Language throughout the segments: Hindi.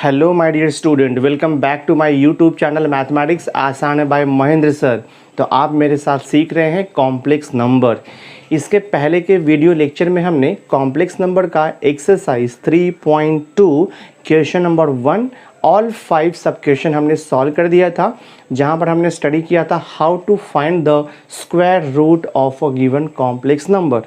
Hello my dear student, welcome back to my YouTube channel mathematics आसान है बाय महेंद्र सर। तो आप मेरे साथ सीख रहे हैं कॉम्प्लेक्स नंबर। इसके पहले के वीडियो लेक्चर में हमने कॉम्प्लेक्स नंबर का एक्सरसाइज 3.2 क्वेश्चन नंबर 1 ऑल 5 सब क्वेश्चन हमने सॉल्व कर दिया था, जहां पर हमने स्टडी किया था how to find the square root of a given complex number.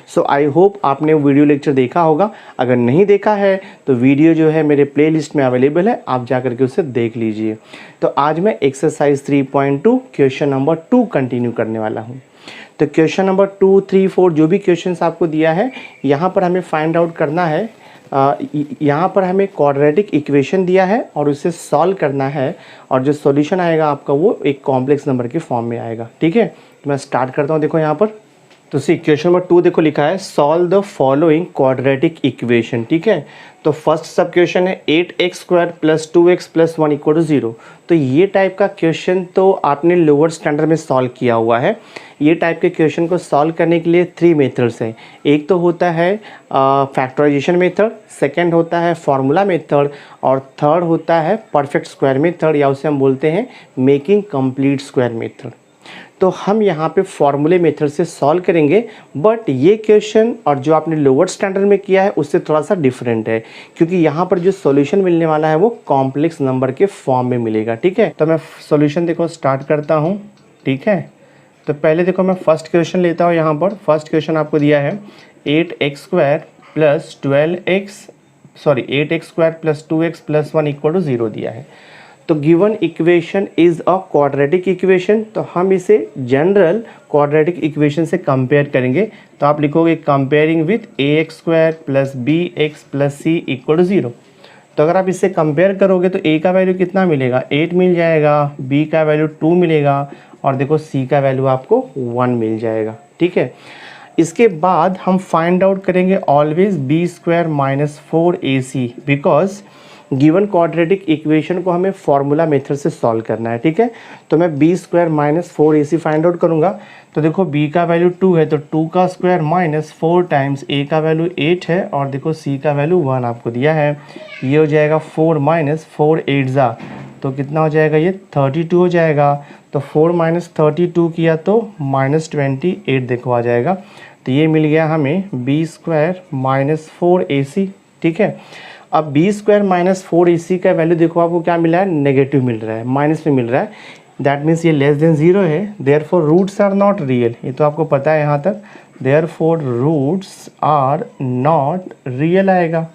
So I hope आपने वीडियो लेक्चर देखा होगा। अगर नहीं देखा है तो वीडियो जो है मेरे प्लेलिस्ट में अवेलेबल है, आप जा करके उसे देख लीजिए। तो आज मैं एक्सरसाइज 3.2 क्वेश्चन नंबर 2 कंटिन्यू करने वाला हूँ। तो क्वेश्चन नंबर 2, 3, 4 जो भी क्वेश्चंस आपको दिया है, यहाँ पर हमें फाइंड आउट करना है। यहाँ पर हमें क्वाड्रेटिक इक्वेशन दिया है और उसे सॉल्व करना है, और जो सॉल्यूशन आएगा आपका वो एक कॉम्प्लेक्स नंबर के फॉर्म में आएगा। ठीक है, तो मैं स्टार्ट करता हूँ। देखो यहाँ पर तो सी क्वेश्चन नंबर 2 देखो लिखा है solve the following quadratic equation. ठीक है, तो फर्स्ट सब क्वेश्चन है 8x² + 2x + 1 = 0। तो ये टाइप का क्वेश्चन तो आपने लोअर स्टैंडर्ड में सॉल्व किया हुआ है। ये टाइप के क्वेश्चन को सॉल्व करने के लिए 3 मेथड्स हैं। एक तो होता है फैक्टराइजेशन मेथड, सेकेंड होता है फार्मूला मेथड, और थर्ड होता है परफेक्ट स्क्वायर मेथड, या उसे हम बोलते हैं मेकिंग कंप्लीट स्क्वायर मेथड। तो हम यहाँ पे फॉर्मूले मेथड से सॉल्व करेंगे, बट ये क्वेश्चन और जो आपने लोअर स्टैंडर्ड में किया है उससे थोड़ा सा डिफरेंट है, क्योंकि यहाँ पर जो सॉल्यूशन मिलने वाला है वो कॉम्प्लेक्स नंबर के फॉर्म में मिलेगा। ठीक है, तो मैं सॉल्यूशन देखो स्टार्ट करता हूँ। ठीक है, तो पहले देखो मैं फर्स्ट क्वेश्चन लेता हूँ। यहाँ पर फर्स्ट क्वेश्चन आपको दिया है 8x² + 2x + 1 = 0 दिया है। तो given equation is a quadratic equation, तो हम इसे जनरल क्वाड्रेटिक इक्वेशन से कंपेयर करेंगे। तो आप लिखोगे comparing with ax² + bx + c = 0। तो अगर आप इससे कंपेयर करोगे तो a का वैल्यू कितना मिलेगा, 8 मिल जाएगा, b का वैल्यू 2 मिलेगा, और देखो c का वैल्यू आपको 1 मिल जाएगा। ठीक है, इसके बाद हम फाइंड आउट करेंगे always b² - 4ac, because given quadratic equation को हमें फार्मूला मेथड से सॉल्व करना है। ठीक है, तो मैं b² - 4ac फाइंड आउट करूँगा। तो देखो b का वैल्यू 2 है, तो 2 का स्क्वायर - 4 टाइम्स a का वैल्यू 8 है, और देखो c का वैल्यू 1 आपको दिया है। ये हो जाएगा 4 - 4 8 तो कितना हो जाएगा, ये 32 हो जाएगा। तो 4 - 32 किया तो -28 देखो आ जाएगा। तो ये मिल गया हमें b² - 4ac। ठीक है, अब b² - 4ac का वैल्यू देखो आपको क्या मिला है, नेगेटिव मिल रहा है, माइनस में मिल रहा है। दैट मीन्स ये लेस देन 0 है, therefore roots are not real. ये तो आपको पता है यहाँ तक, therefore roots are not real आएगा।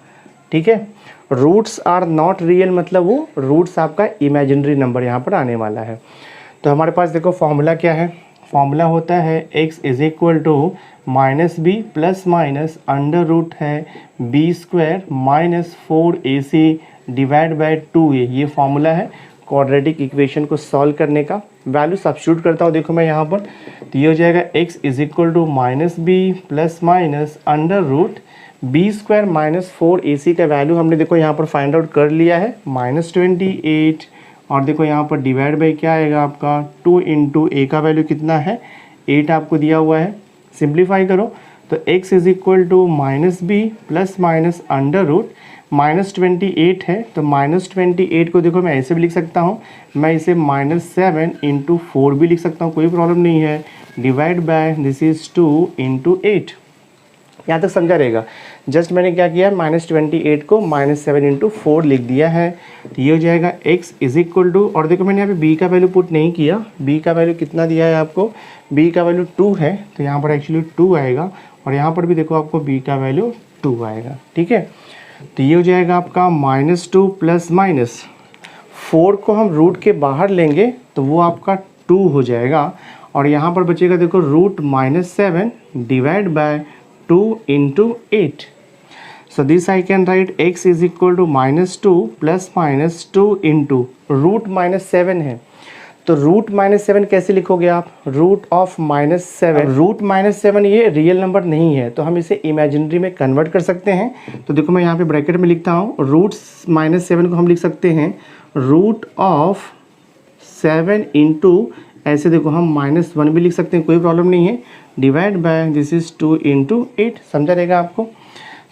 ठीक है, रूट्स आर नॉट रियल मतलब वो रूट्स आपका इमेजिनरी नंबर यहाँ पर आने वाला है। तो हमारे पास देखो फॉर्मूला क्या है, फॉर्मूला होता है x = -b ± अंडर रूट है b² - 4ac / 2a। ये फॉर्मूला है क्वाड्रेटिक इक्वेशन को सॉल्व करने का। वैल्यू सब्स्टिट्यूट करता हूँ देखो मैं यहाँ पर, तो ये हो जाएगा x = -b ± under root b² - 4ac का वैल्यू हमने देखो यहाँ पर फाइंड आउट कर लिया है, -28, और देखो यहाँ पर डिवाइड बाई क्या आएगा आपका 2 × a का वैल्यू कितना है, 8 आपको दिया हुआ है। सिंप्लीफाई करो तो x = -b ± अंडर रूट -28 है, तो -28 को देखो मैं ऐसे भी लिख सकता हूँ, मैं इसे -7 × 4 भी लिख सकता हूँ, कोई प्रॉब्लम नहीं है। Divide by this is 2 × 8। यहाँ तक समझा रहेगा। जस्ट मैंने क्या किया, -28 को -7 × 4 लिख दिया है। तो ये हो जाएगा x = और देखो मैंने यहाँ पे b का वैल्यू पुट नहीं किया, b का वैल्यू कितना दिया है आपको, b का वैल्यू 2 है, तो यहाँ पर एक्चुअली 2 आएगा, और यहाँ पर भी देखो आपको b का वैल्यू 2 आएगा। ठीक है, तो ये हो जाएगा आपका -2 ± 4 को हम रूट के बाहर लेंगे तो वो आपका 2 हो जाएगा, और यहाँ पर बचेगा देखो √-7 divide by 2 × 8। So this I can write x = -2 ± 2 × √-7 है, तो √-7 कैसे लिखोगे आप, √7। √-7 ये रियल नंबर नहीं है, तो हम इसे इमेजिनरी में कन्वर्ट कर सकते हैं। तो देखो मैं यहाँ पे ब्रैकेट में लिखता हूँ, √-7 को हम लिख सकते हैं √7 × ऐसे देखो हम -1 भी लिख सकते हैं, कोई प्रॉब्लम नहीं है, डिवाइड बाय दिस इज़ 2 × 8। समझा रहेगा आपको।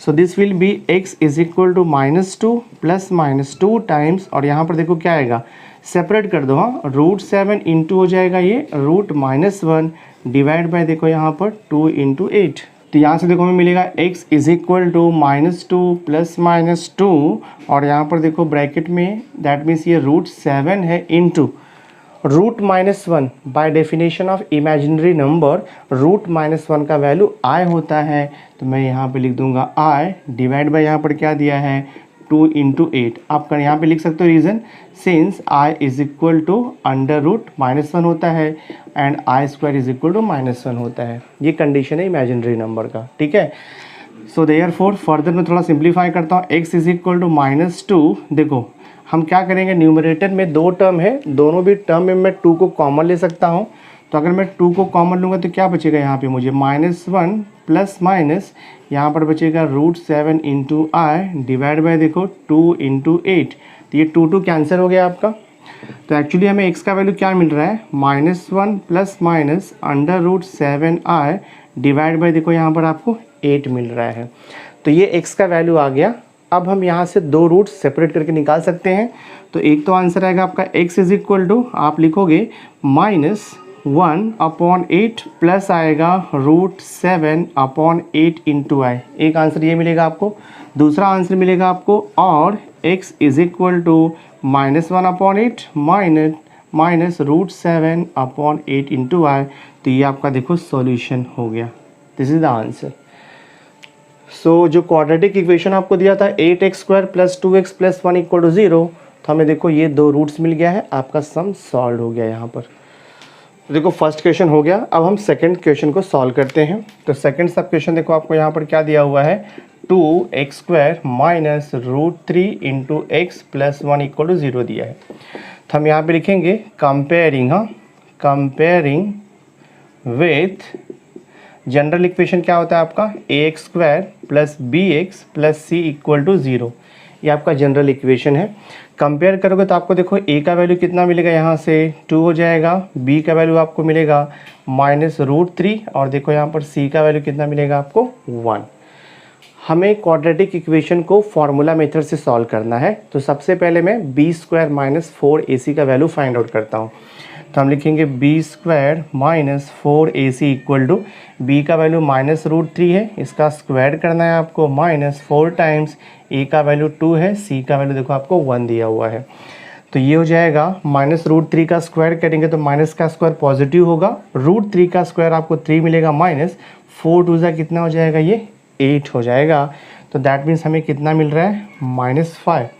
So this will be x is equal to -2 plus -2 times, और यहाँ पर देखो क्या आएगा, सेपरेट कर दो, हाँ, √7 इंटू हो जाएगा ये √-1 डिवाइड बाय देखो यहाँ पर 2 इंटू 8। तो यहाँ से देखो हमें मिलेगा x is equal to -2 plus -2, और यहाँ पर देखो ब्रैकेट में दैट मीन्स ये √7 है into √-1। By definition of imaginary number √-1 का वैल्यू i होता है, तो मैं यहाँ पे लिख दूंगा i डिवाइड बाय यहाँ पर क्या दिया है 2 इंटू 8। आप यहाँ पे लिख सकते हो reason, since i is equal to √-1 होता है and i² is equal to -1 होता है। ये कंडीशन है इमेजिनरी नंबर का, ठीक है। सो देयरफॉर फर्दर मैं थोड़ा सिंप्लीफाई करता हूँ, x इज इक्वल टू -2। देखो हम क्या करेंगे, न्यूमरेटर में 2 टर्म है, दोनों भी टर्म में मैं 2 को कॉमन ले सकता हूँ। तो अगर मैं 2 को कॉमन लूँगा तो क्या बचेगा यहाँ पे मुझे, -1 प्लस माइनस यहाँ पर बचेगा √7 इंटू आई डिवाइड बाय देखो 2 इंटू 8। तो ये 2 कैंसिल हो गया आपका। तो एक्चुअली हमें x का वैल्यू क्या मिल रहा है, -1 plus minus √7i divide by देखो यहाँ पर आपको 8 मिल रहा है। तो ये x का वैल्यू आ गया। अब हम यहाँ से 2 रूट सेपरेट करके निकाल सकते हैं। तो एक तो आंसर आएगा आपका x इज इक्वल टू, आप लिखोगे -1/8 प्लस आएगा √7/8 इंटू आई। एक आंसर ये मिलेगा आपको। दूसरा आंसर मिलेगा आपको और x is equal to -1/8 minus √7/8 into i. तो ये आपका देखो सॉल्यूशन हो गया। This is the answer. So जो क्वाड्रेटिक इक्वेशन आपको दिया था 8x² plus 2x plus 1 equal to 0, तो हमें देखो ये 2 रूट्स मिल गया है, आपका सम सॉल्व हो गया यहाँ पर। देखो फर्स्ट क्वेश्चन हो गया। अब हम सेकंड क्वेश्चन को सॉल्व करते हैं। तो सेकंड सब क्वेश्चन देखो आपको यहाँ पर क्या दिया हुआ है, 2x² minus √3 into x plus 1 equal to 0 दिया है। तो हम यहाँ पे लिखेंगे कंपेयरिंग, हाँ, कंपेयरिंग विथ जनरल इक्वेशन क्या होता है आपका ax² plus bx plus c equal to 0। ये आपका जनरल इक्वेशन है। कंपेयर करोगे तो आपको देखो a का वैल्यू कितना मिलेगा, यहाँ से 2 हो जाएगा, b का वैल्यू आपको मिलेगा -√3 और देखो यहाँ पर c का वैल्यू कितना मिलेगा आपको 1। हमें क्वाड्रेटिक इक्वेशन को फार्मूला मेथड से सॉल्व करना है। तो सबसे पहले मैं b² माइनस 4ac का वैल्यू फाइंड आउट करता हूँ। तो हम लिखेंगे b² minus 4ac equal to, b का वैल्यू -√3 है, इसका स्क्वायर करना है आपको, -4 टाइम्स a का वैल्यू 2 है, c का वैल्यू देखो आपको 1 दिया हुआ है। तो ये हो जाएगा -√3 का स्क्वायर करेंगे तो माइनस का स्क्वायर पॉजिटिव होगा, √3 का स्क्वायर आपको 3 मिलेगा, -4 2 जा कितना हो जाएगा, ये 8 हो जाएगा। तो दैट मीन्स हमें कितना मिल रहा है, -5,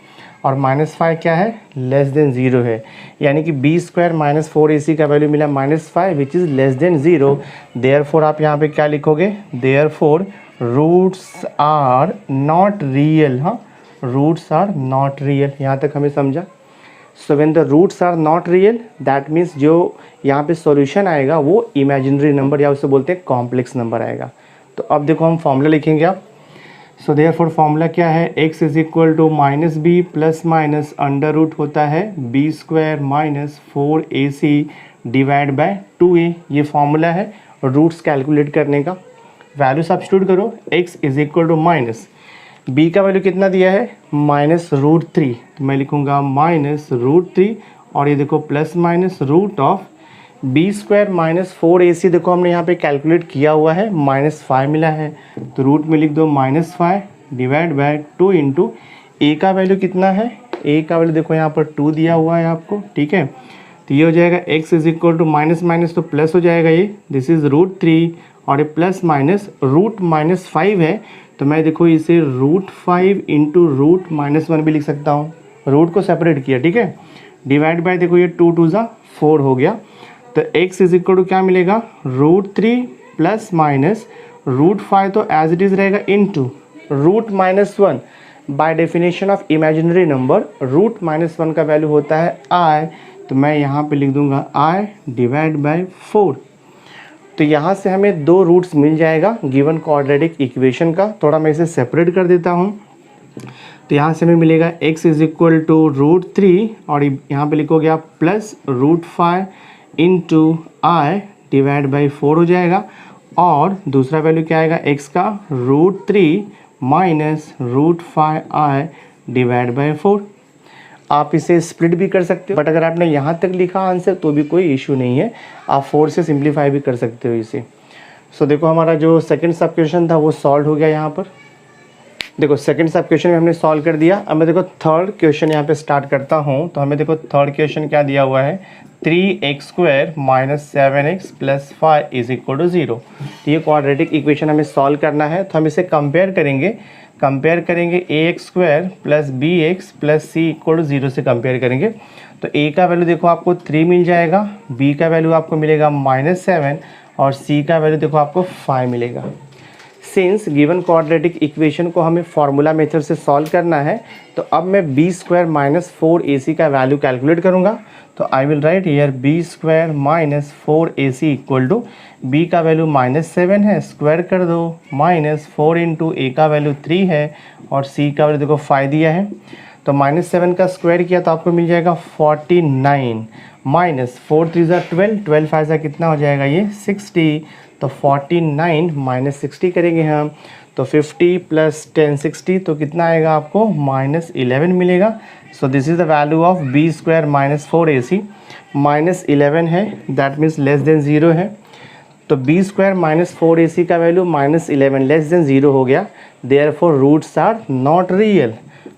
और -5 क्या है, लेस देन 0 है, यानी कि b² माइनस 4ac का वैल्यू मिला -5 which is less than 0। Therefore आप यहाँ पे क्या लिखोगे, therefore roots are not real, हाँ, रूट्स आर नॉट रियल। यहाँ तक हमें समझा। So when the roots are not real that means जो यहाँ पे सॉल्यूशन आएगा वो इमेजिनरी नंबर या उसे बोलते हैं कॉम्प्लेक्स नंबर आएगा। तो अब देखो हम फॉर्मूला लिखेंगे आप। सो देयरफॉर फॉर्मूला क्या है, x is equal to -b plus minus under root होता है b² minus 4ac divide bye 2a। ये फॉर्मूला है रूट्स कैलकुलेट करने का। वैल्यू सब्स्टिट्यूट करो, x is equal to minus b का वैल्यू कितना दिया है, -√3, तो मैं लिखूँगा -√3 और ये देखो plus minus root of b² minus 4ac देखो हमने यहाँ पे कैलकुलेट किया हुआ है, -5 मिला है, तो रूट में लिख दो -5 डिवाइड बाय 2 इंटू a का वैल्यू कितना है, a का वैल्यू देखो यहाँ पर 2 दिया हुआ है आपको, ठीक है। तो ये हो जाएगा x is equal to minus minus तो प्लस हो जाएगा, ये दिस इज √3 और ये प्लस माइनस √-5 है, तो मैं देखो इसे √5 इंटू √-1 भी लिख सकता हूँ, रूट को सेपरेट किया, ठीक है, डिवाइड बाय देखो ये 2 2 4 हो गया। तो x इज इक्वल टू क्या मिलेगा, √3 प्लस माइनस √5 तो एज इट इज़ रहेगा into √-1। By definition of imaginary number √-1 का वैल्यू होता है i, तो मैं यहाँ पे लिख दूंगा i डिवाइड बाय 4। तो यहाँ से हमें 2 रूट्स मिल जाएगा गिवन क्वाड्रेटिक इक्वेशन का। थोड़ा मैं इसे सेपरेट कर देता हूँ। तो यहाँ से हमें मिलेगा x इज इक्वल टू √3 और यहाँ पे लिखोगे आप plus √5 into I divide by 4 हो जाएगा, और दूसरा वैल्यू क्या आएगा x का, √3 minus root 5i divide by 4। आप इसे स्प्लिट भी कर सकते हो, बट अगर आपने यहाँ तक लिखा आंसर तो भी कोई इशू नहीं है, आप 4 से सिंप्लीफाई भी कर सकते हो इसे। सो देखो हमारा जो सेकंड सब क्वेश्चन था वो सॉल्व हो गया यहाँ पर। देखो सेकंड सब क्वेश्चन में हमने सॉल्व कर दिया। अब मैं देखो थर्ड क्वेश्चन यहाँ पे स्टार्ट करता हूँ। तो हमें देखो थर्ड क्वेश्चन क्या दिया हुआ है, 3x² minus 7x plus 5 is equal to 0। तो ये क्वाड्रेटिक इक्वेशन हमें सॉल्व करना है। तो हम इसे कंपेयर करेंगे ax² plus bx plus c equal to 0 से कंपेयर करेंगे। तो a का वैल्यू देखो आपको 3 मिल जाएगा, b का वैल्यू आपको मिलेगा -7 और c का वैल्यू देखो आपको 5 मिलेगा। सिंस गिवन क्वाड्रेटिक इक्वेशन को हमें फार्मूला मेथड से सॉल्व करना है, तो अब मैं b² माइनस 4ac का वैल्यू कैलकुलेट करूँगा। तो I will write here b² minus 4ac equal to b का वैल्यू -7 है, स्क्वायर कर दो, माइनस 4 इंटू a का वैल्यू 3 है और c का वैल्यू देखो 5 दिया है। तो -7 का स्क्वायर किया तो आपको मिल जाएगा 49 माइनस 4 3 12, 12 5 कितना हो जाएगा ये 60। तो 49 माइनस 60 करेंगे हम, तो 50 प्लस 10 60, तो कितना आएगा आपको -11 मिलेगा। So this is the value of b² minus 4ac। -11 है, दैट मीन्स लेस देन 0 है। तो b² माइनस 4ac का वैल्यू -11 लेस देन 0 हो गया। Therefore roots are not real.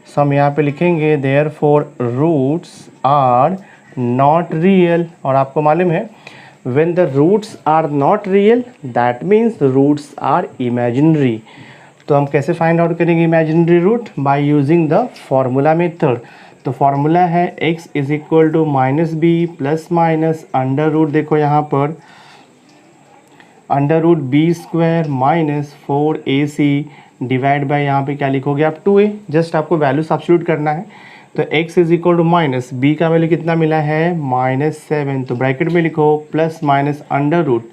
So हम यहाँ पे लिखेंगे therefore roots are not real. और आपको मालूम है when the roots are not real that means roots are imaginary। तो हम कैसे फाइंड आउट करेंगे imaginary root, by using the formula method. तो फॉर्मूला है x is equal to minus B plus minus under root, देखो यहाँ पर under root b² minus 4ac divide by यहाँ पे क्या लिखोगे आप 2a। जस्ट आपको वैल्यू सब्स्टिट्यूट करना है। तो x is equal to minus b का वैल्यू कितना मिला है -7, तो ब्रैकेट में लिखो plus minus under root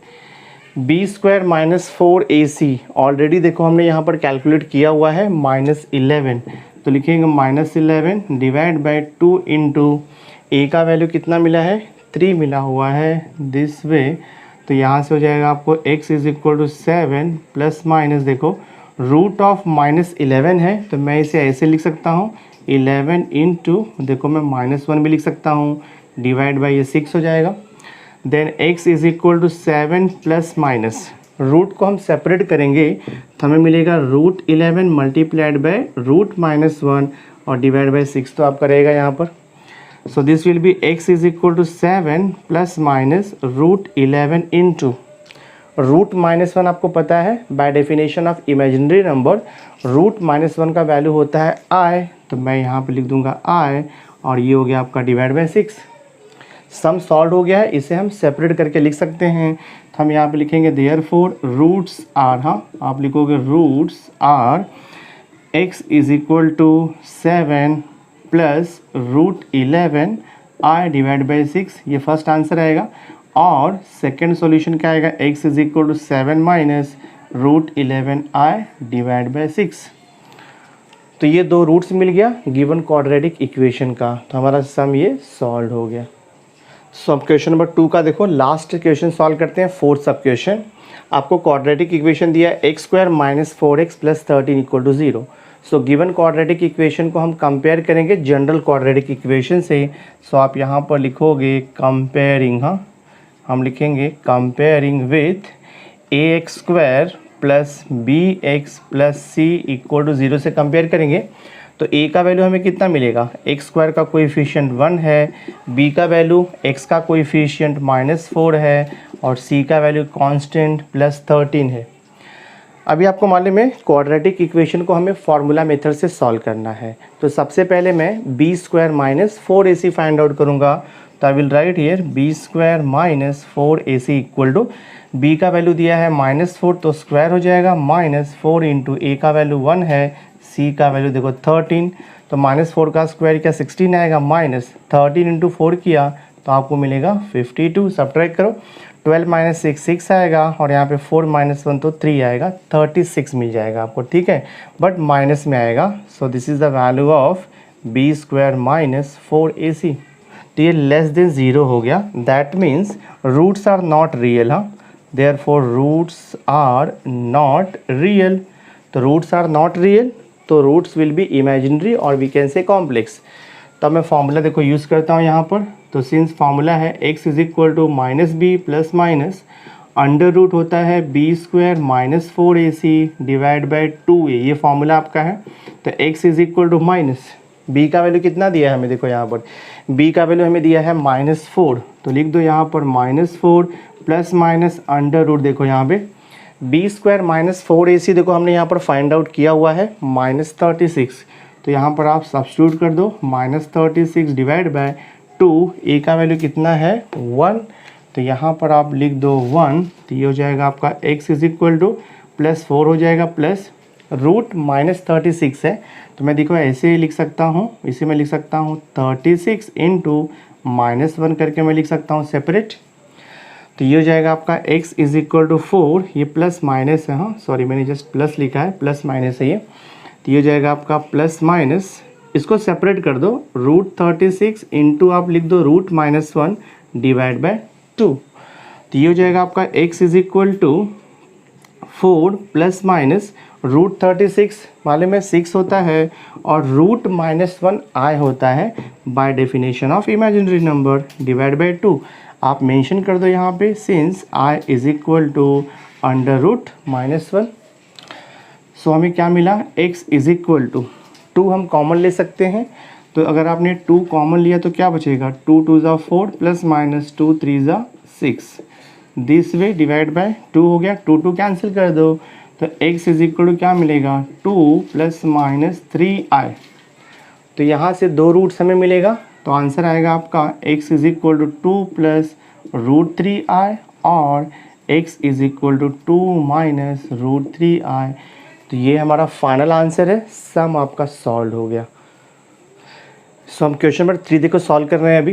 b² minus 4ac। Already देखो हमने यहाँ पर कैलकुलेट किया हुआ है -11, तो लिखेंगे -11 डिवाइड बाय 2 इंटू a का वैल्यू कितना मिला है 3 मिला हुआ है दिस वे। तो यहाँ से हो जाएगा आपको x is equal to 7 plus minus देखो रूट ऑफ -11 है, तो मैं इसे ऐसे लिख सकता हूँ 11 इंटू देखो मैं -1 भी लिख सकता हूँ डिवाइड बाय ये 6 हो जाएगा। Then x is equal to 7 plus minus root को हम सेपरेट करेंगे तो हमें मिलेगा √11 मल्टीप्लाइड बाय √-1 और डिवाइड बाय 6, तो आपका रहेगा यहाँ पर। So this will be x is equal to 7 plus minus √11 into √-1 आपको पता है by definition of imaginary number √-1 का वैल्यू होता है i, तो मैं यहाँ पे लिख दूंगा i और ये हो गया आपका डिवाइड बाय 6। सम सॉल्व हो गया है, इसे हम सेपरेट करके लिख सकते हैं। तो हम यहाँ पे लिखेंगे देयरफॉर रूट्स आर, हाँ आप लिखोगे roots are x is equal to 7 plus √11 i divide by 6, ये फर्स्ट आंसर आएगा। और सेकेंड सॉल्यूशन क्या आएगा x is equal to 7 minus √11 i divide by 6। तो ये दो रूट्स मिल गया गिवन क्वाड्रेटिक इक्वेशन का, तो हमारा सम ये सॉल्व हो गया। सो अब क्वेश्चन नंबर 2 का देखो लास्ट क्वेश्चन सॉल्व करते हैं। फोर्थ सब क्वेश्चन, आपको क्वाड्रेटिक इक्वेशन दिया है x² minus 4x plus 13 equal to 0। So given quadratic equation को हम कंपेयर करेंगे जनरल क्वाड्रेटिक इक्वेशन से। सो आप यहाँ पर लिखोगे कंपेयरिंग, हाँ हम लिखेंगे comparing with ax² plus bx plus c equal to 0 से कंपेयर करेंगे। तो a का वैल्यू हमें कितना मिलेगा, x² का कोएफिशिएंट 1 है, b का वैल्यू x का कोएफिशिएंट -4 है और c का वैल्यू कांस्टेंट +13 है। अभी आपको मालूम है क्वाड्रेटिक इक्वेशन को हमें फार्मूला मेथड से सॉल्व करना है। तो सबसे पहले मैं b² minus 4ac find out करूँगा। तो I will write here b² minus 4ac equal to b का वैल्यू दिया है -4, तो स्क्वायर हो जाएगा -4 इंटू a का वैल्यू 1 है, c का वैल्यू देखो 13, तो -4 का स्क्वायर किया 16 आएगा, -13 इंटू 4 किया तो आपको मिलेगा 52। सब्ट्रैक्ट करो 12 माइनस 6 आएगा और यहाँ पे 4 माइनस 1 तो 3 आएगा, 36 मिल जाएगा आपको, ठीक है, बट माइनस में आएगा। So this is the value of b² minus 4ac। तो ये लेस देन 0 हो गया, that means roots are not real, हाँ therefore roots are not real. तो रूट्स आर नॉट रियल, तो रूट्स विल बी इमेजिनरी और वी कैन से कॉम्प्लेक्स। तो मैं फॉर्मूला देखो यूज़ करता हूँ यहाँ पर। तो सिंस फॉर्मूला है x is equal to minus B plus minus under root होता है B square minus 4ac divide by 2a, ये फॉर्मूला आपका है। तो x is equal to minus b का वैल्यू कितना दिया है हमें, देखो यहाँ पर b का वैल्यू हमें दिया है -4, तो लिख दो यहाँ पर -4 प्लस माइनस अंडर रूट, देखो यहाँ पे बी स्क्वायर माइनस 4ac देखो हमने यहाँ पर फाइंड आउट किया हुआ है -36, तो यहाँ पर आप सब्स्टिट्यूट कर दो -36 डिवाइड बाय 2, a का वैल्यू कितना है 1, तो यहाँ पर आप लिख दो 1, तो ये हो जाएगा आपका x इज इक्वल टू +4 हो जाएगा प्लस रूट -36 है, तो मैं देखो ऐसे ही लिख सकता हूँ, इसे मैं लिख सकता हूँ 36 इंटू -1 करके मैं लिख सकता हूँ सेपरेट। तो ये हो जाएगा आपका x इज इक्वल टू 4, ये प्लस माइनस है, हाँ सॉरी मैंने जस्ट प्लस लिखा है, प्लस माइनस है ये, तो ये हो जाएगा आपका प्लस माइनस, इसको सेपरेट कर दो, रूट 36 इंटू आप लिख दो रूट -1 डिवाइड बाय 2, तो ये हो जाएगा आपका x is equal to 4 plus minus root 36 वाले में 6 होता है और रूट -1 i होता है by definition of imaginary number divide by 2। आप मेंशन कर दो यहाँ पे since i is equal to under root -1। So हमें क्या मिला, x इज इक्वल टू 2 हम कॉमन ले सकते हैं, तो अगर आपने 2 कॉमन लिया तो क्या बचेगा 2 2 ज़ा 4 प्लस माइनस 2 3 ज़ा 6, दिस वे डिवाइड बाय 2 हो गया, 2 2 कैंसिल कर दो, तो x इज इक्वल टू क्या मिलेगा 2 प्लस माइनस 3i, तो यहाँ से 2 रूट्स हमें मिलेगा, तो आंसर आएगा आपका x is equal to 2 plus root 3i और x is equal to 2 minus root 3i, तो ये हमारा फाइनल आंसर है। सम आपका सॉल्व हो गया। सो हम क्वेश्चन नंबर 3 देखो सॉल्व कर रहे हैं अभी।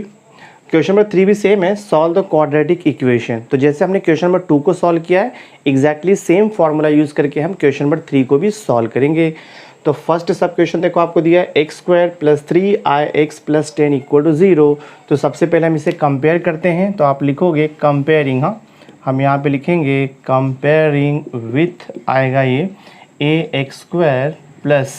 क्वेश्चन नंबर 3 भी सेम है, सॉल्व द क्वाड्रेटिक इक्वेशन। तो जैसे हमने क्वेश्चन नंबर 2 को सॉल्व किया है, एग्जैक्टली सेम फार्मूला यूज़ करके हम क्वेश्चन नंबर 3 को भी सॉल्व करेंगे। तो फर्स्ट सब क्वेश्चन देखो आपको दिया है x square plus 3ix plus 10 equal to 0। तो सबसे पहले हम इसे कंपेयर करते हैं, तो आप लिखोगे कंपेयरिंग, हाँ हम यहाँ पे लिखेंगे कंपेयरिंग विथ आएगा ये ax square plus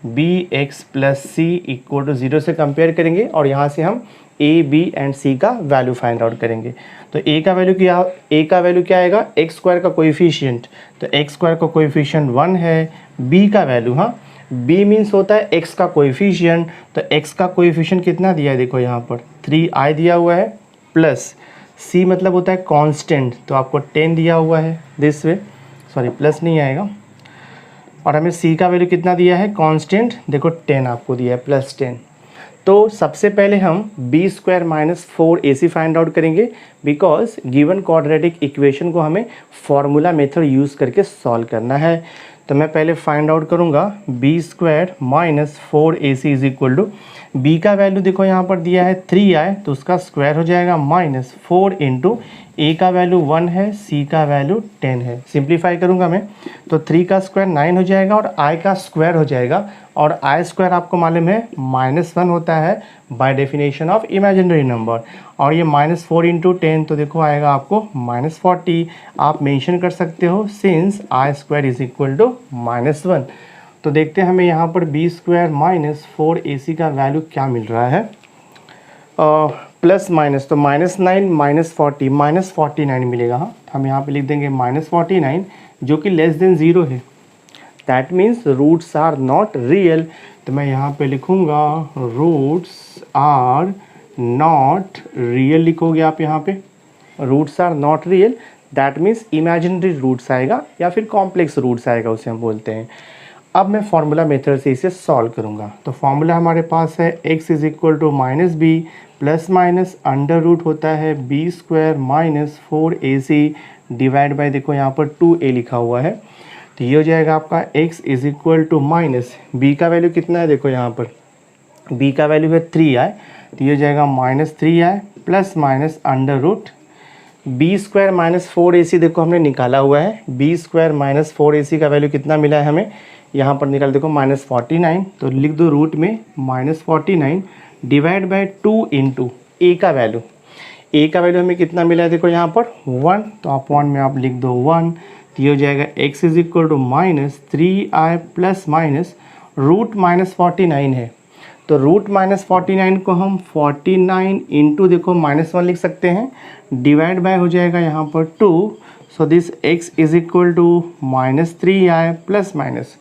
bx plus c equal to 0 से कंपेयर करेंगे और यहाँ से हम a b एंड c का वैल्यू फाइंड आउट करेंगे। तो a का वैल्यू क्या आएगा, x स्क्वायर का कोएफिशिएंट, तो x स्क्वायर का कोएफिशिएंट 1 है, b का वैल्यू, हाँ b मीन्स होता है x का कोएफिशिएंट, तो x का कोएफिशिएंट कितना दिया है देखो यहाँ पर 3i दिया हुआ है, प्लस c मतलब होता है कांस्टेंट, तो आपको 10 दिया हुआ है, दिस वे सॉरी प्लस नहीं आएगा, और हमें c का वैल्यू कितना दिया है कांस्टेंट, देखो 10 आपको दिया है प्लस 10। तो सबसे पहले हम B square minus 4ac find out करेंगे, बिकॉज गिवन क्वाड्रेटिक इक्वेशन को हमें फॉर्मूला मेथड यूज़ करके सॉल्व करना है। तो मैं पहले फाइंड आउट करूँगा B square minus 4ac is equal to, B का वैल्यू देखो यहाँ पर दिया है 3i, तो उसका स्क्वायर हो जाएगा -4 इंटू ए का वैल्यू 1 है, सी का वैल्यू 10 है। सिंप्लीफाई करूँगा मैं, तो 3 का स्क्वायर 9 हो जाएगा और i का स्क्वायर हो जाएगा, और i स्क्वायर आपको मालूम है -1 होता है by definition of imaginary number, और ये -4 इंटू 10 तो देखो आएगा आपको -40। आप मेंशन कर सकते हो since i square is equal to -1। तो देखते हैं हमें यहाँ पर बी स्क्वायर माइनस 4ac का वैल्यू क्या मिल रहा है, प्लस माइनस, तो -9 -40 -49 मिलेगा, हाँ हम यहाँ पे लिख देंगे -49 जो कि लेस देन 0 है, that means roots are not real. तो मैं यहाँ पे लिखूँगा रूट्स आर नॉट रियल, लिखोगे आप यहाँ पे roots are not real, that means imaginary roots आएगा या फिर कॉम्प्लेक्स रूट्स आएगा, उसे हम बोलते हैं। अब मैं फार्मूला मेथड से इसे सॉल्व करूँगा। तो फार्मूला हमारे पास है x is equal to minus B plus minus under root होता है B square minus 4ac divide by, देखो यहाँ पर 2a लिखा हुआ है, तो ये हो जाएगा आपका x is equal to minus b का वैल्यू कितना है, देखो यहाँ पर b का वैल्यू है 3i, तो ये हो जाएगा -3i plus minus under root B square minus 4ac, देखो हमने निकाला हुआ है, बी स्क्वायर माइनस 4ac का वैल्यू कितना मिला है हमें, यहाँ पर निकाल देखो -49, तो लिख दो रूट में -49 डिवाइड बाय 2 इंटू ए का वैल्यू, ए का वैल्यू हमें कितना मिला है देखो यहाँ पर 1, तो आप 1 में आप लिख दो 1, तो ये हो जाएगा x is equal to -3i plus minus root -49 है, तो रूट -49 को हम 49 इंटू देखो -1 लिख सकते हैं, डिवाइड बाय हो जाएगा यहाँ पर 2, so this x is equal to -3i plus minus,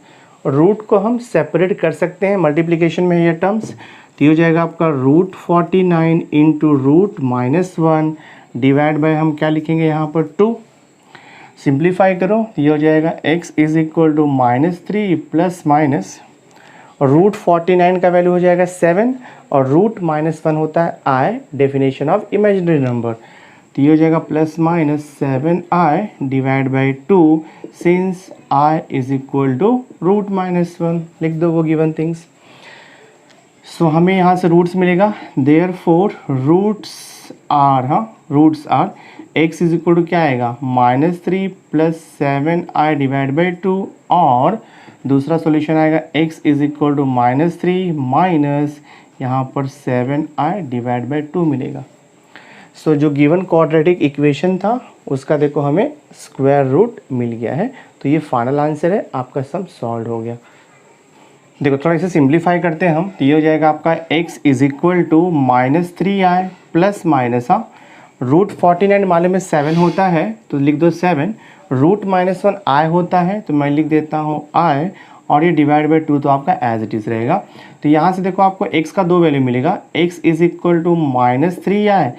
root को हम सेपरेट कर सकते हैं, मल्टीप्लिकेशन में ये टर्म्स, तो ये हो जाएगा आपका root 49 into root -1 divide by हम क्या लिखेंगे यहाँ पर 2, सिंप्लीफाई करो, ये हो जाएगा x is equal to -3 plus minus root 49 का वैल्यू हो जाएगा 7 और रूट -1 होता है i, definition of imaginary number, तो ये हो जाएगा plus minus 7i divide by 2 since i is equal to root -1, लिख दो वो गिवन थिंग्स। सो हमें यहाँ से रूट्स मिलेगा, therefore roots are x is equal to क्या आएगा -3 प्लस 7i डिवाइड बाई 2, और दूसरा सॉल्यूशन आएगा x is equal to -3 minus यहाँ पर 7i डिवाइड बाई 2 मिलेगा। सो जो गिवन क्वाड्रेटिक इक्वेशन था उसका देखो हमें स्क्वायर रूट मिल गया है, तो ये फाइनल आंसर है, आपका सम सॉल्व हो गया। देखो थोड़ा इसे सिंप्लीफाई करते हैं हम, तो ये हो जाएगा आपका x is equal to -3i plus minus root 49 मालूम में 7 होता है तो लिख दो 7, रूट -1 i होता है तो मैं लिख देता हूँ i, और ये डिवाइड बाई 2 तो आपका एज इट इज़ रहेगा। तो यहाँ से देखो आपको x का दो वैल्यू मिलेगा, x is equal to -3i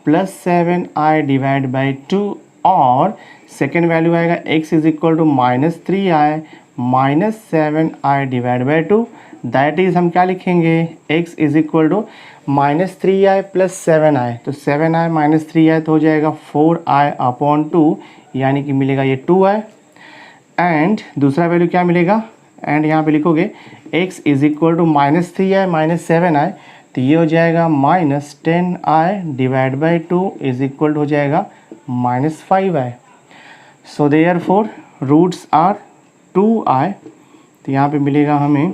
plus 7i divide by 2, और सेकेंड वैल्यू आएगा x is equal to -3i minus 7i divide by 2, that is हम क्या लिखेंगे, x is equal to -3i plus 7i, तो 7i माइनस 3i तो हो जाएगा 4i अपॉन 2, यानी कि मिलेगा ये 2i, एंड दूसरा वैल्यू क्या मिलेगा, एंड यहाँ पे लिखोगे x is equal to -3i minus 7i, तो ये हो जाएगा -10i divide by 2 is equal हो जाएगा -5i। So therefore roots are 2i, तो यहाँ पे मिलेगा हमें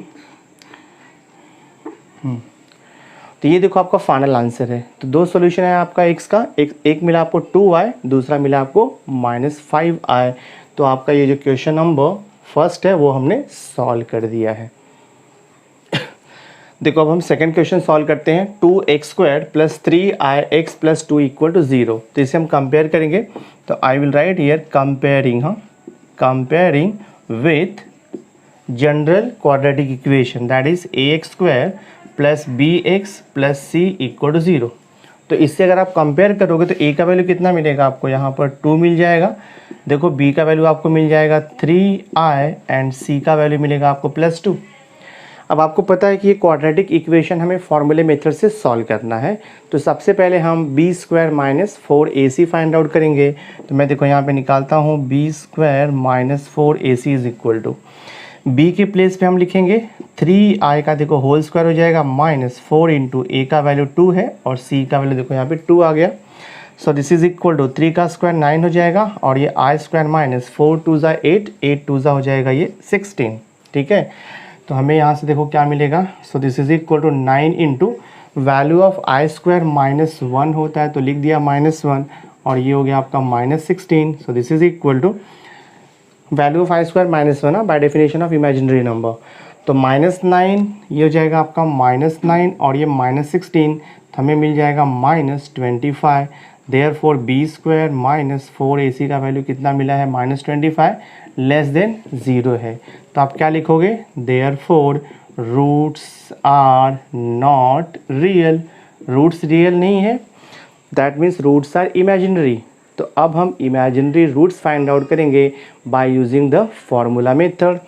तो ये देखो आपका फाइनल आंसर है। तो दो सॉल्यूशन है आपका x का, एक मिला आपको 2i, दूसरा मिला आपको -5i, तो आपका ये जो क्वेश्चन नंबर फर्स्ट है वो हमने सॉल्व कर दिया है। देखो अब हम सेकंड क्वेश्चन सॉल्व करते हैं, 2x² plus 3ix plus 2 equal to 0, तो इसे हम कंपेयर करेंगे, तो I will write here comparing, comparing with general quadratic equation that is ax² plus bx plus c equal to 0। तो इससे अगर आप कंपेयर करोगे तो a का वैल्यू कितना मिलेगा आपको, यहाँ पर 2 मिल जाएगा, देखो b का वैल्यू आपको मिल जाएगा 3i एंड c का वैल्यू मिलेगा आपको +2। अब आपको पता है कि ये क्वाड्रेटिक इक्वेशन हमें फॉर्मूले मेथड से सॉल्व करना है, तो सबसे पहले हम b² minus 4ac find out करेंगे। तो मैं देखो यहाँ पे निकालता हूँ b² minus 4ac is equal to, b के प्लेस पे हम लिखेंगे 3i का देखो होल स्क्वायर हो जाएगा -4 इंटू a का वैल्यू 2 है और c का वैल्यू देखो यहाँ पे 2 आ गया। So this is equal to 3 का स्क्वायर 9 हो जाएगा और ये i² माइनस 4 2 8, 8 2 हो जाएगा ये 16, ठीक है। तो हमें यहाँ से देखो क्या मिलेगा, so this is equal to 9 into value of i² -1 होता है तो लिख दिया -1 और ये हो गया आपका -16। So this is equal to value of i² -1 by definition of imaginary number, तो -9 ये हो जाएगा आपका -9 और ये -16, तो हमें मिल जाएगा -25। देयरफॉर b² माइनस 4ac का वैल्यू कितना मिला है -25 लेस देन 0 है, तो आप क्या लिखोगे, therefore roots are not real, roots real नहीं है, that means roots are imaginary. तो अब हम इमेजिनरी रूट्स फाइंड आउट करेंगे by using the formula method.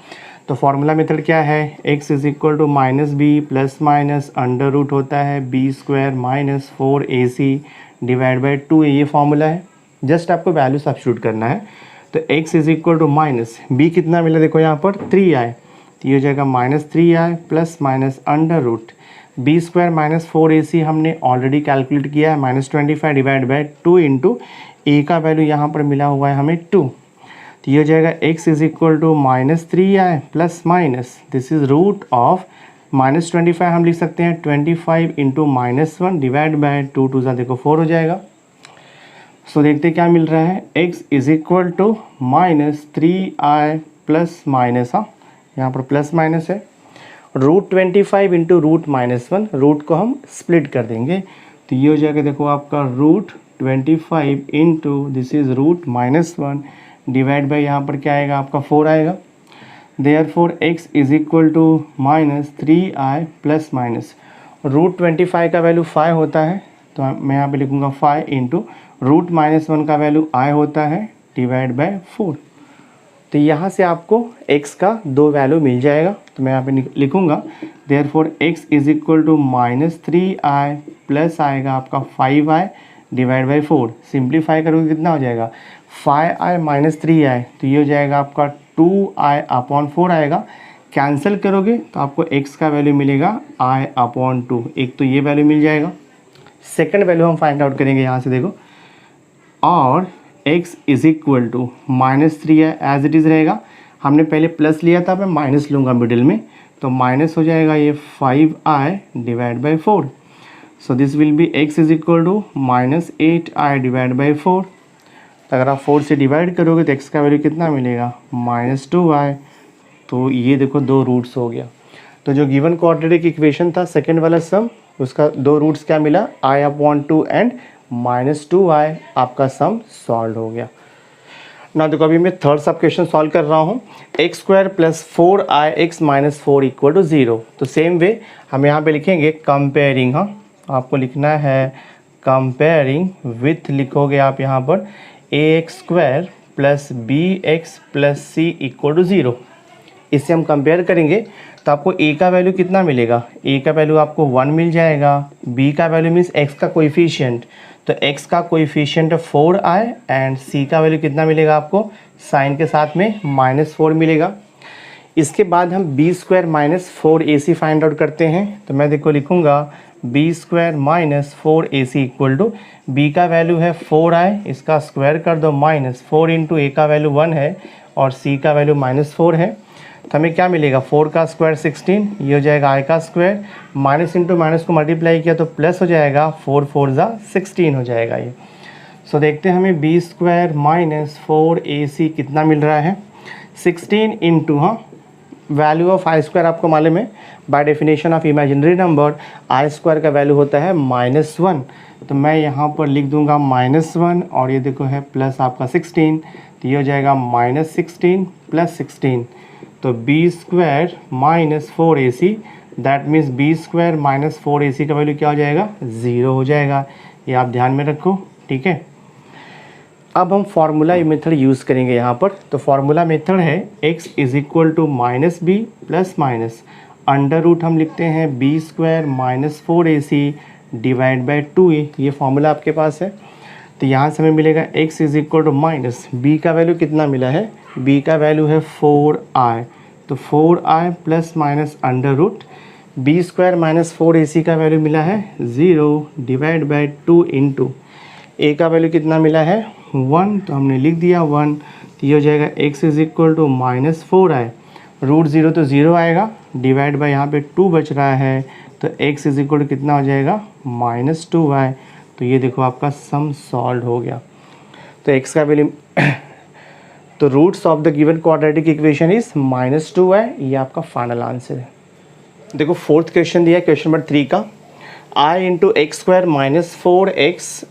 तो फॉर्मूला मेथड क्या है, x is equal to -b plus minus under root होता है b² minus 4ac divide by 2, ये फॉर्मूला है, जस्ट आपको वैल्यू सब्स्टिट्यूट करना है। तो x is equal to minus b कितना मिला देखो यहाँ पर 3i, तो ये हो जाएगा -3i plus minus under root b² minus 4ac हमने ऑलरेडी कैलकुलेट किया है -25 डिवाइड बाई 2 इंटू a का वैल्यू यहाँ पर मिला हुआ है हमें 2, तो ये हो जाएगा x is equal to -3i plus minus this is root of -25 हम लिख सकते हैं 25 इंटू -1 डिवाइड बाई 2 2 देखो 4 हो जाएगा। सो देखते क्या मिल रहा है, x is equal to -3i plus minus, हाँ यहाँ पर प्लस माइनस है, √25 इंटू √-1, रूट को हम स्प्लिट कर देंगे तो ये हो जाएगा, देखो आपका √25 into this is √-1 divide by यहाँ पर क्या आएगा आपका 4 आएगा। Therefore x is equal to -3i plus minus √25 का वैल्यू 5 होता है, तो मैं यहाँ पे लिखूँगा 5 इंटू √-1 का वैल्यू i होता है डिवाइड बाय 4। तो यहाँ से आपको x का 2 वैल्यू मिल जाएगा, तो मैं यहाँ पे लिखूँगा therefore x is equal to -3i plus आएगा आपका 5i डिवाइड बाई 4। सिंप्लीफाई करोगे कितना हो जाएगा, 5i माइनस 3i, तो ये हो जाएगा आपका 2i अपॉन 4 आएगा। कैंसिल करोगे तो आपको x का वैल्यू मिलेगा i अपॉन 2, एक तो ये वैल्यू मिल जाएगा। सेकंड वैल्यू हम फाइंड आउट करेंगे यहाँ से, देखो, और x इज इक्वल टू -3 है एज इट इज़ रहेगा, हमने पहले प्लस लिया था, मैं माइनस लूँगा मिडिल में, तो माइनस हो जाएगा ये 5i divide by 4। So this will be x is equal to -8i divide by 4। तो अगर आप 4 से डिवाइड करोगे तो x का वैल्यू कितना मिलेगा, -2i। तो ये देखो 2 रूट्स हो गया। तो जो गिवन क्वाड्रेटिक इक्वेशन था सेकेंड वाला सम, उसका 2 रूट्स क्या मिला, i अपॉन 2 एंड -2i, आपका सम सॉल्व हो गया ना। देखो अभी मैं थर्ड सब क्वेश्चन सॉल्व कर रहा हूँ, x² plus 4ix minus 4 equal to 0। तो सेम वे हम यहाँ पे लिखेंगे कंपेयरिंग, हाँ आपको लिखना है कंपेयरिंग विथ, लिखोगे आप यहाँ पर ax² plus bx plus c equal to 0। इससे हम कंपेयर करेंगे तो आपको a का वैल्यू कितना मिलेगा, a का वैल्यू आपको 1 मिल जाएगा, b का वैल्यू मीन्स x का कोएफिशिएंट, तो x का कोएफिशिएंट 4i एंड c का वैल्यू कितना मिलेगा आपको, साइन के साथ में -4 मिलेगा। इसके बाद हम b² minus 4ac find out करते हैं, तो मैं देखो लिखूँगा b² minus 4ac equal to, b का वैल्यू है 4i, इसका स्क्वायर कर दो, -4 इंटू a का वैल्यू 1 है और c का वैल्यू -4 है, तो हमें क्या मिलेगा, 4 का स्क्वायर 16, ये हो जाएगा i का स्क्वायर, माइनस इंटू माइनस को मल्टीप्लाई किया तो प्लस हो जाएगा, 4 4 जा 16 हो जाएगा ये। सो देखते हैं हमें b² माइनस 4ac कितना मिल रहा है, 16 इंटू, हाँ वैल्यू ऑफ i² आपको मालूम है, by definition of imaginary number i² का वैल्यू होता है -1, तो मैं यहाँ पर लिख दूंगा -1 और ये देखो है प्लस आपका 16, तो ये हो जाएगा -16 प्लस 16, तो b² minus 4ac, that means b² minus 4ac का वैल्यू क्या हो जाएगा, 0 हो जाएगा, ये आप ध्यान में रखो, ठीक है। अब हम फार्मूला मेथड यूज़ करेंगे यहाँ पर, तो फार्मूला मेथड है x is equal to -b plus minus under root, हम लिखते हैं b² minus 4ac divide by 2a, ये फार्मूला आपके पास है। तो यहाँ से हमें मिलेगा x is equal to minus b का वैल्यू कितना मिला है, b का वैल्यू है 4i, तो 4i plus minus under root b² minus 4ac का वैल्यू मिला है 0 डिवाइड बाई 2 इंटू a का वैल्यू कितना मिला है 1, तो हमने लिख दिया 1, तो ये हो जाएगा x is equal to -4i, √0 तो 0 आएगा, डिवाइड बाई यहाँ पे 2 बच रहा है, तो x इज इक्वल टू कितना हो जाएगा -2i। तो ये देखो आपका सम सॉल्व हो गया। तो x का वैल्यू तो roots of the given quadratic equation is -2i, ये आपका फाइनल आंसर है। देखो फोर्थ क्वेश्चन दिया है, क्वेश्चन नंबर 3 का, i into x² minus 4x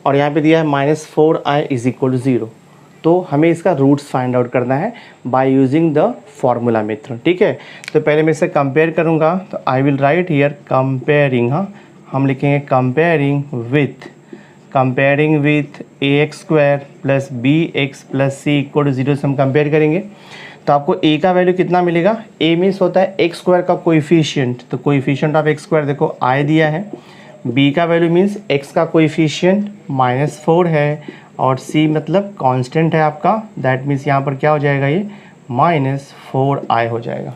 और यहाँ पे दिया है -4i इज इक्वल टू 0। तो हमें इसका रूट्स फाइंड आउट करना है by using the formula method, ठीक है। तो पहले मैं इसे कंपेयर करूँगा, तो I will write here comparing, हाँ हम लिखेंगे comparing with ax² plus bx plus c equal to 0 से हम कंपेयर करेंगे। तो आपको a का वैल्यू कितना मिलेगा, a मीन्स होता है x² का कोएफिशिएंट, तो कोएफिशिएंट ऑफ x² देखो i दिया है, b का वैल्यू मीन्स x का कोएफिशिएंट -4 है और c मतलब कांस्टेंट है आपका, दैट मीन्स यहाँ पर क्या हो जाएगा, ये -4i हो जाएगा।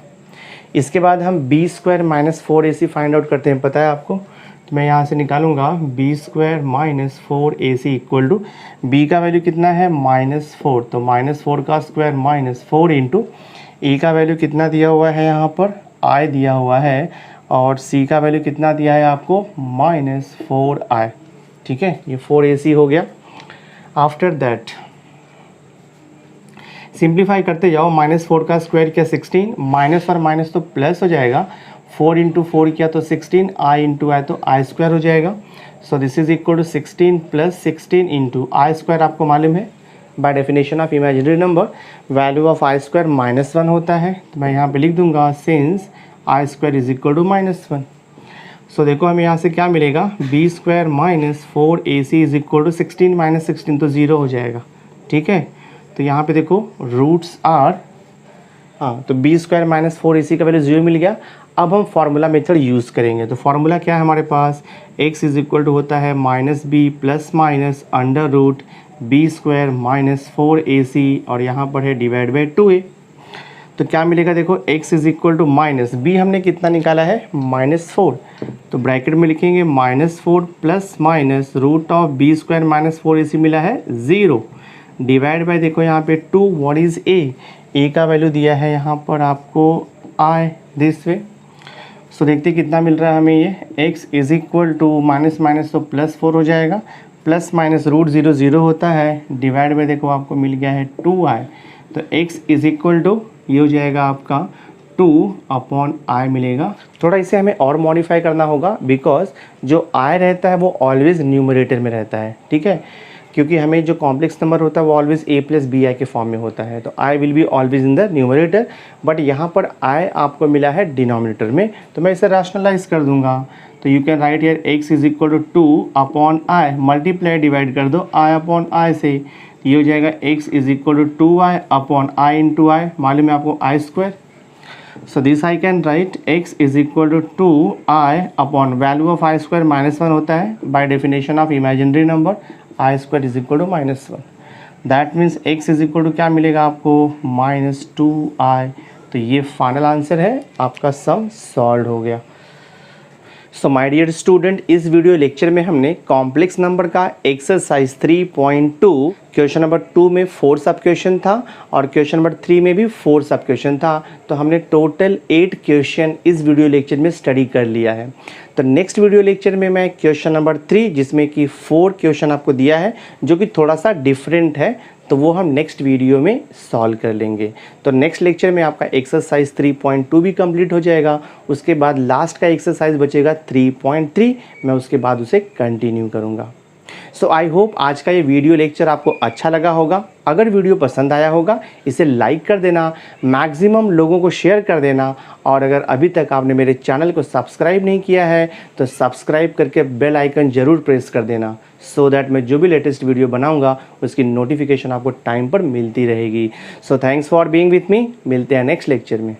इसके बाद हम b² minus 4ac find out करते हैं, पता है आपको, तो मैं यहाँ से निकालूंगा b² minus 4ac equal to, b का वैल्यू कितना है -4, तो -4 का स्क्वायर -4 इंटू a का वैल्यू कितना दिया हुआ है, यहाँ पर i दिया हुआ है और c का वैल्यू कितना दिया है आपको -4i, ठीक है, ये 4ac हो गया। आफ्टर दैट सिंप्लीफाई करते जाओ, -4 का स्क्वायर किया 16, माइनस और माइनस तो प्लस हो जाएगा, 4 इंटू 4 किया तो 16, आई इंटू आई तो आई स्क्वायर हो जाएगा। So this is equal to 16 plus 16 into I square, आपको मालूम है by definition of imaginary number value of I square -1 होता है। तो मैं यहाँ पे लिख दूंगा since I square is equal to -1। So देखो हमें यहाँ से क्या मिलेगा, B square minus 4ac is equal to 16 minus 16 तो 0 हो जाएगा। ठीक है, तो यहाँ पे देखो रूट्स आर, हाँ तो बी स्क्वायर माइनस 4ac का वैल्यू 0 मिल गया। अब हम फार्मूला मेथड यूज़ करेंगे। तो फार्मूला क्या है हमारे पास, x इज इक्वल टू होता है -b plus minus under root B square minus 4ac और यहाँ पर है डिवाइड बाई 2a। तो क्या मिलेगा देखो, x is equal to minus b हमने कितना निकाला है -4, तो ब्रैकेट में लिखेंगे -4 plus minus root of B square minus 4ac मिला है 0 डिवाइड बाय देखो यहाँ पे 2, व्हाट इज़ a का वैल्यू दिया है यहाँ पर आपको i दिस वे। सो देखते कितना मिल रहा है हमें ये, x is equal to minus minus तो +4 हो जाएगा, प्लस माइनस रूट 0 0 होता है डिवाइड बाय देखो आपको मिल गया है 2i। तो x इज इक्वल टू ये हो जाएगा आपका 2/i मिलेगा। थोड़ा इसे हमें और मॉडिफाई करना होगा बिकॉज जो i रहता है वो ऑलवेज न्यूमरेटर में रहता है। ठीक है, क्योंकि हमें जो कॉम्प्लेक्स नंबर होता है वो always a plus B I के फॉर्म में होता है, तो i will be always in the numerator, but यहाँ पर i आपको मिला है डिनोमिनेटर में। तो मैं इसे रैशनलाइज कर दूंगा, तो you can write here x is equal to 2/i, multiply divide कर दो i/i से, ये हो जाएगा x is equal to 2i/i into i, मालूम है आपको i square. So this I can write x is equal to 2i value of I square -1 होता है by definition of imaginary number i square is equal to -1। That means x is equal to क्या मिलेगा आपको, -2i। तो ये फाइनल आंसर है, आपका सम सॉल्व हो गया। सो माय डियर स्टूडेंट, इस वीडियो लेक्चर में हमने कॉम्प्लेक्स नंबर का एक्सरसाइज 3.2 क्वेश्चन नंबर 2 में 4 सब क्वेश्चन था और क्वेश्चन नंबर 3 में भी 4 सब क्वेश्चन था। तो हमने टोटल 8 क्वेश्चन इस वीडियो लेक्चर में स्टडी कर लिया है। तो नेक्स्ट वीडियो लेक्चर में मैं क्वेश्चन नंबर 3 जिसमें कि 4 क्वेश्चन आपको दिया है जो कि थोड़ा सा डिफरेंट है, तो वो हम नेक्स्ट वीडियो में सॉल्व कर लेंगे। तो नेक्स्ट लेक्चर में आपका एक्सरसाइज 3.2 भी कंप्लीट हो जाएगा, उसके बाद लास्ट का एक्सरसाइज बचेगा 3.3, मैं उसके बाद उसे कंटिन्यू करूँगा। सो आई होप आज का ये वीडियो लेक्चर आपको अच्छा लगा होगा। अगर वीडियो पसंद आया होगा इसे लाइक कर देना, मैक्सिमम लोगों को शेयर कर देना, और अगर अभी तक आपने मेरे चैनल को सब्सक्राइब नहीं किया है तो सब्सक्राइब करके बेल आइकन ज़रूर प्रेस कर देना, सो दैट मैं जो भी लेटेस्ट वीडियो बनाऊंगा उसकी नोटिफिकेशन आपको टाइम पर मिलती रहेगी। So thanks for being with me, मिलते हैं नेक्स्ट लेक्चर में।